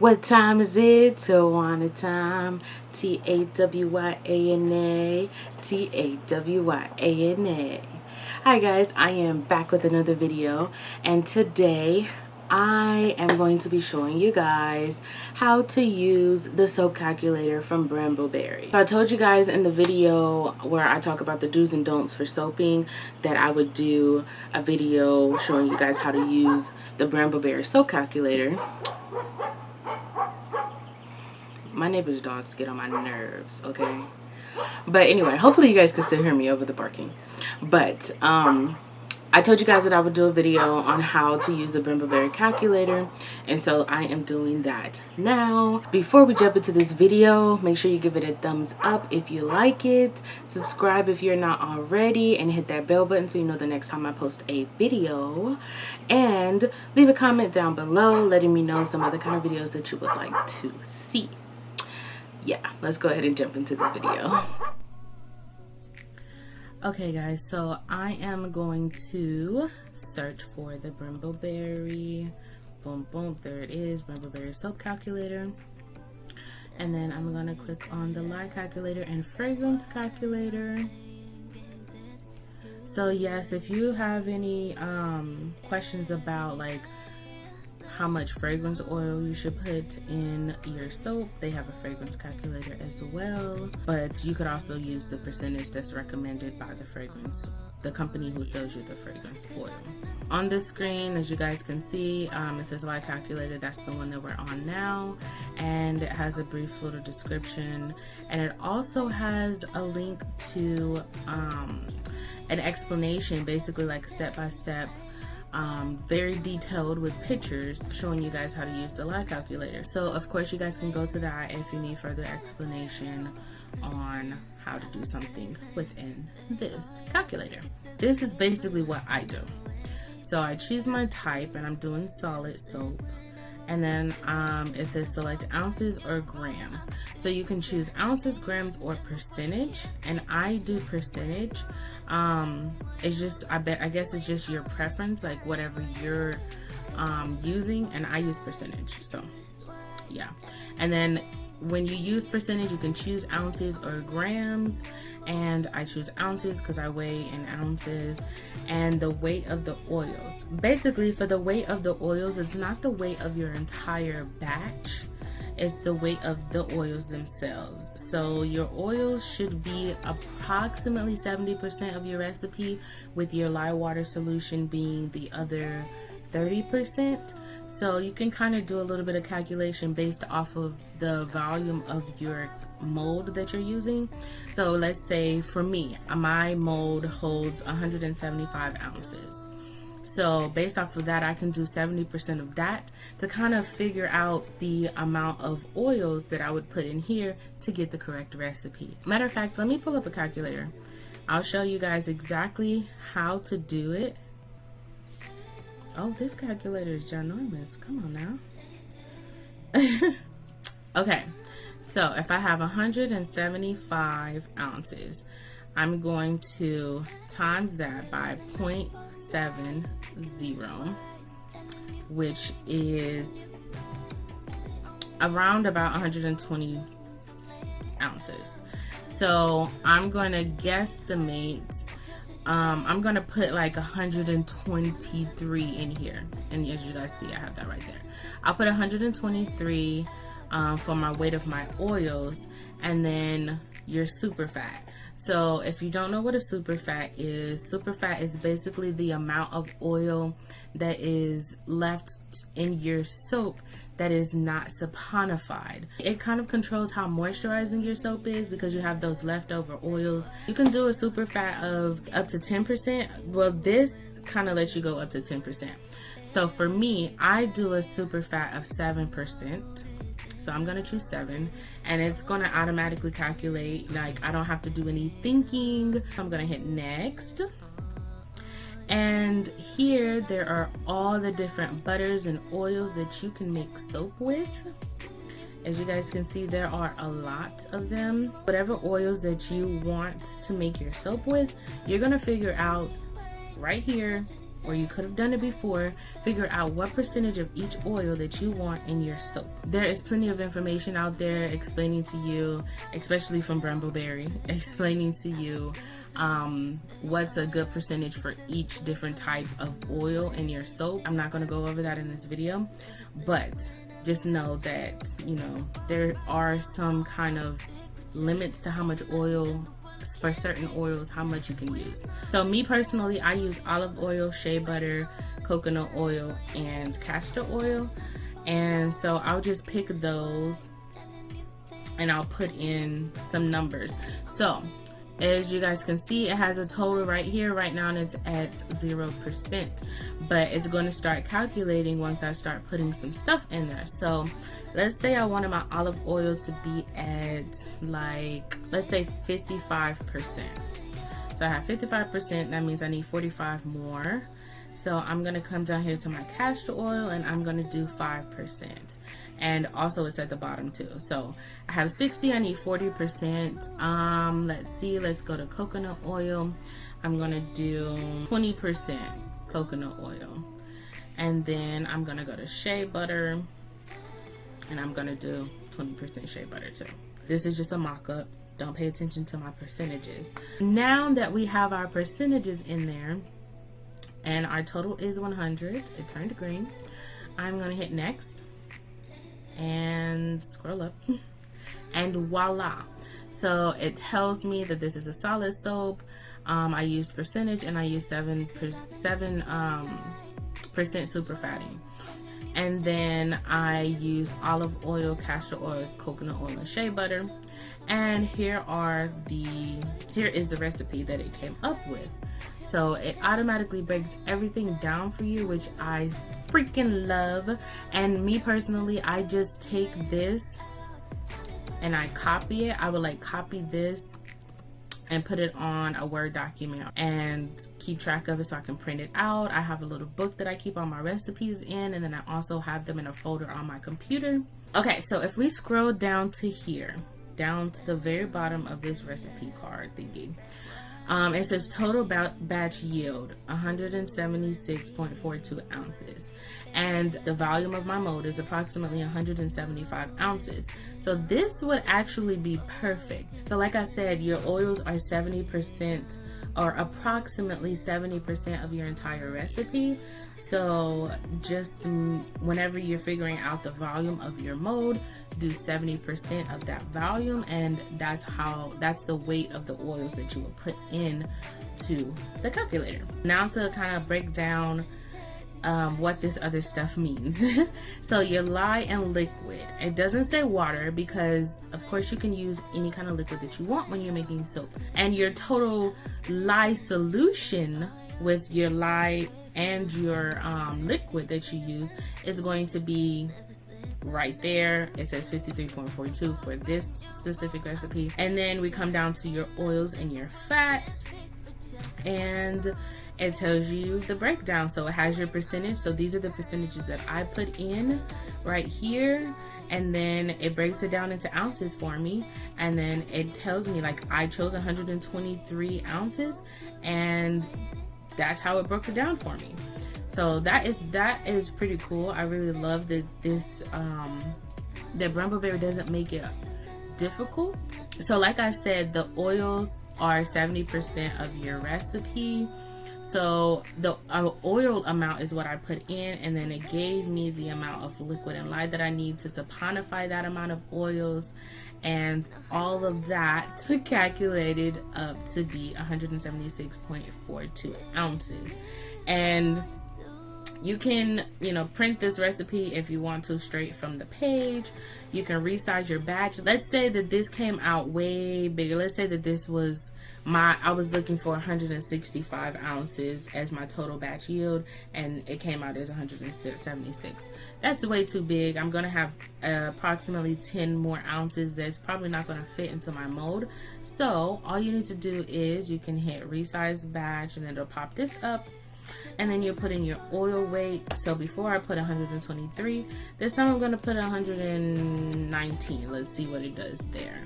What time is it? TaWyana time. TaWyana. TaWyana. Hi guys, I am back with another video, and today I am going to be showing you guys how to use the soap calculator from Bramble. So I told you guys in the video where I talk about the do's and don'ts for soaping that I would do a video showing you guys how to use the Bramble soap calculator. My neighbor's dogs get on my nerves, okay? But anyway, hopefully you guys can still hear me over the barking. But I told you guys that I would do a video on how to use the Bramble calculator, and so I am doing that now. Before we jump into this video, make sure you give it a thumbs up if you like it, subscribe if you're not already, and hit that bell button so you know the next time I post a video, and leave a comment down below letting me know some other kind of videos that you would like to see. Yeah, let's go ahead and jump into the video. Okay guys, so I am going to search for the Brambleberry. Boom, boom, there it is, Brambleberry soap calculator. And then I'm gonna click on the light calculator and fragrance calculator. So yes, if you have any questions about like how much fragrance oil you should put in your soap, they have a fragrance calculator as well. But you could also use the percentage that's recommended by the company who sells you the fragrance oil. On this screen, as you guys can see, it says light calculator. That's the one that we're on now, and it has a brief little description, and it also has a link to an explanation, basically like step-by-step, very detailed with pictures showing you guys how to use the light calculator. So of course you guys can go to that if you need further explanation on how to do something within this calculator. This is basically what I do. So I choose my type, and I'm doing solid soap, and then it says select ounces or grams. So you can choose ounces, grams, or percentage, and I do percentage. It's just, I guess it's just your preference, like whatever you're using, and I use percentage. So yeah, and then when you use percentage, you can choose ounces or grams, and I choose ounces because I weigh in ounces. And the weight of the oils, basically for the weight of the oils, it's not the weight of your entire batch, it's the weight of the oils themselves. So your oils should be approximately 70% of your recipe, with your lye water solution being the other 30%. So you can kind of do a little bit of calculation based off of the volume of your mold that you're using. So let's say for me, my mold holds 175 ounces. So based off of that, I can do 70% of that to kind of figure out the amount of oils that I would put in here to get the correct recipe. Matter of fact, let me pull up a calculator. I'll show you guys exactly how to do it. Oh, this calculator is ginormous. Come on now. Okay, so if I have 175 ounces, I'm going to times that by 0.70, which is around about 120 ounces. So I'm going to guesstimate, I'm going to put like 123 in here. And as you guys see, I have that right there. I'll put 123 for my weight of my oils, and then your super fat. So if you don't know what a super fat is basically the amount of oil that is left in your soap that is not saponified. It kind of controls how moisturizing your soap is because you have those leftover oils. You can do a super fat of up to 10%. Well, this kind of lets you go up to 10%. So for me, I do a super fat of 7%. So I'm gonna choose 7, and it's gonna automatically calculate, like I don't have to do any thinking. I'm gonna hit next. And here there are all the different butters and oils that you can make soap with. As you guys can see, there are a lot of them. Whatever oils that you want to make your soap with, you're gonna figure out right here or you could have done it before, figure out what percentage of each oil that you want in your soap. There is plenty of information out there explaining to you, especially from Bramble, explaining to you what's a good percentage for each different type of oil in your soap. I'm not going to go over that in this video, but just know that, you know, there are some kind of limits to how much oil, for certain oils, how much you can use. So me personally, I use olive oil, shea butter, coconut oil, and castor oil. And so I'll just pick those and I'll put in some numbers. So as you guys can see, it has a total right here. Right now it's at 0%, but it's going to start calculating once I start putting some stuff in there. So let's say I wanted my olive oil to be at, like, let's say 55%. So I have 55%, that means I need 45 more. So I'm going to come down here to my castor oil and I'm going to do 5%. And also it's at the bottom too. So I have 60, I need 40%. Let's see, let's go to coconut oil. I'm going to do 20% coconut oil. And then I'm going to go to shea butter and I'm going to do 20% shea butter too. This is just a mock-up. Don't pay attention to my percentages. Now that we have our percentages in there, and our total is 100, it turned green, I'm gonna hit next and scroll up and voila. So it tells me that this is a solid soap. I used percentage and I used 7% super fatting, and then I used olive oil, castor oil, coconut oil, and shea butter. And here is the recipe that it came up with. So it automatically breaks everything down for you, which I freaking love. And me personally, I just take this and I copy it. I would like copy this and put it on a Word document and keep track of it so I can print it out. I have a little book that I keep all my recipes in, and then I also have them in a folder on my computer. Okay, so if we scroll down to here, down to the very bottom of this recipe card thingy, it says total batch yield 176.42 ounces, and the volume of my mold is approximately 175 ounces. So this would actually be perfect. So like I said, your oils are 70% or approximately 70% of your entire recipe. So just whenever you're figuring out the volume of your mold, do 70% of that volume, and that's the weight of the oils that you will put in to the calculator. Now to kind of break down what this other stuff means. So your lye and liquid, it doesn't say water because of course you can use any kind of liquid that you want when you're making soap. And your total lye solution with your lye and your liquid that you use is going to be right there. It says 53.42 for this specific recipe. And then we come down to your oils and your fats, and it tells you the breakdown. So it has your percentage. So these are the percentages that I put in right here, and then it breaks it down into ounces for me, and then it tells me, like, I chose 123 ounces, and that's how it broke it down for me. So that is pretty cool. I really love that that Bramble doesn't make it difficult. So like I said, the oils are 70% of your recipe. So the oil amount is what I put in, and then it gave me the amount of liquid and lye that I need to saponify that amount of oils, and all of that calculated up to be 176.42 ounces. And you can, print this recipe if you want to straight from the page. You can resize your batch. Let's say that this came out way bigger. Let's say that this was I was looking for 165 ounces as my total batch yield, and it came out as 176. That's way too big. I'm going to have approximately 10 more ounces that's probably not going to fit into my mold. So all you need to do is you can hit Resize Batch, and then it'll pop this up. And then you put in your oil weight. So before I put 123, this time I'm going to put 119. Let's see what it does there.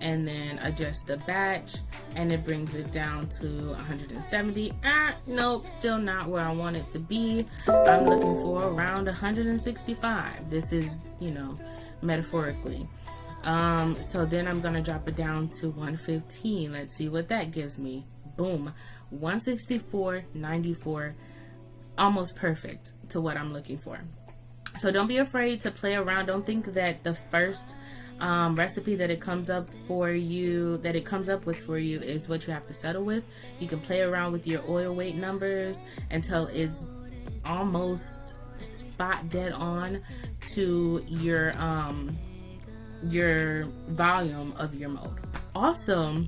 and then adjust the batch, and it brings it down to 170. Nope, still not where I want it to be. I'm looking for around 165. This is, you know, metaphorically. So then I'm gonna drop it down to 115. Let's see what that gives me. Boom, 164.94, almost perfect to what I'm looking for. So don't be afraid to play around. Don't think that the first recipe that it comes up with for you is what you have to settle with. You can play around with your oil weight numbers until it's almost spot dead on to your volume of your mold. Also,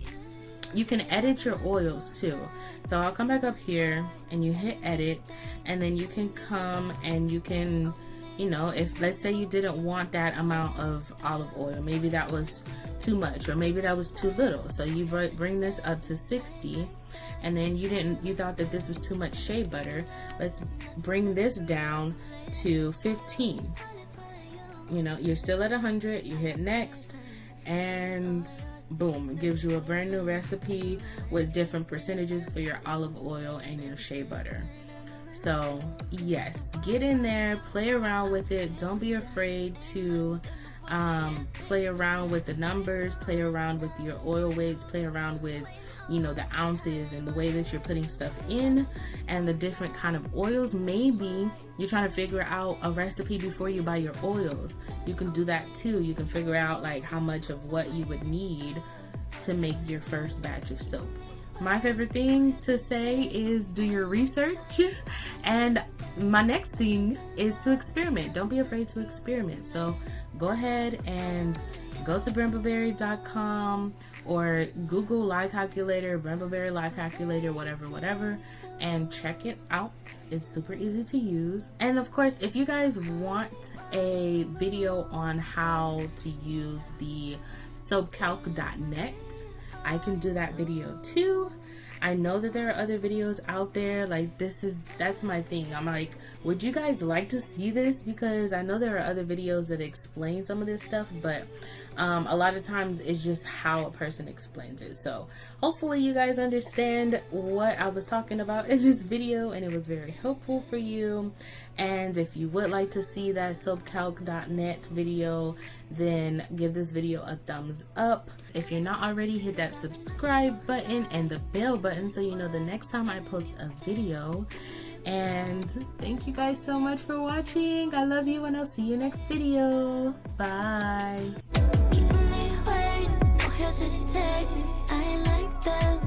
you can edit your oils too. So I'll come back up here and you hit edit, and then you can come and you can, you know, if let's say you didn't want that amount of olive oil, maybe that was too much or maybe that was too little, so you bring this up to 60, and then you thought that this was too much shea butter, let's bring this down to 15. You know, you're still at 100, you hit next, and boom, it gives you a brand new recipe with different percentages for your olive oil and your shea butter. So yes, get in there, play around with it. Don't be afraid to play around with the numbers, play around with your oil weights, play around with, you know, the ounces and the way that you're putting stuff in and the different kind of oils. Maybe you're trying to figure out a recipe before you buy your oils. You can do that too. You can figure out like how much of what you would need to make your first batch of soap. My favorite thing to say is do your research, and my next thing is to experiment. Don't be afraid to experiment. So go ahead and go to brambleberry.com or Google lye calculator, Brambleberry lye calculator, whatever, and check it out. It's super easy to use. And of course, if you guys want a video on how to use the soapcalc.net, I can do that video too. I know that there are other videos out there. Like that's my thing. I'm like, would you guys like to see this? Because I know there are other videos that explain some of this stuff, but a lot of times it's just how a person explains it. So hopefully you guys understand what I was talking about in this video and it was very helpful for you. And if you would like to see that soapcalc.net video, then give this video a thumbs up. If you're not already, hit that subscribe button and the bell button so you know the next time I post a video. And thank you guys so much for watching. I love you and I'll see you next video. Bye. Keeping me awake, no hesitate. I like that.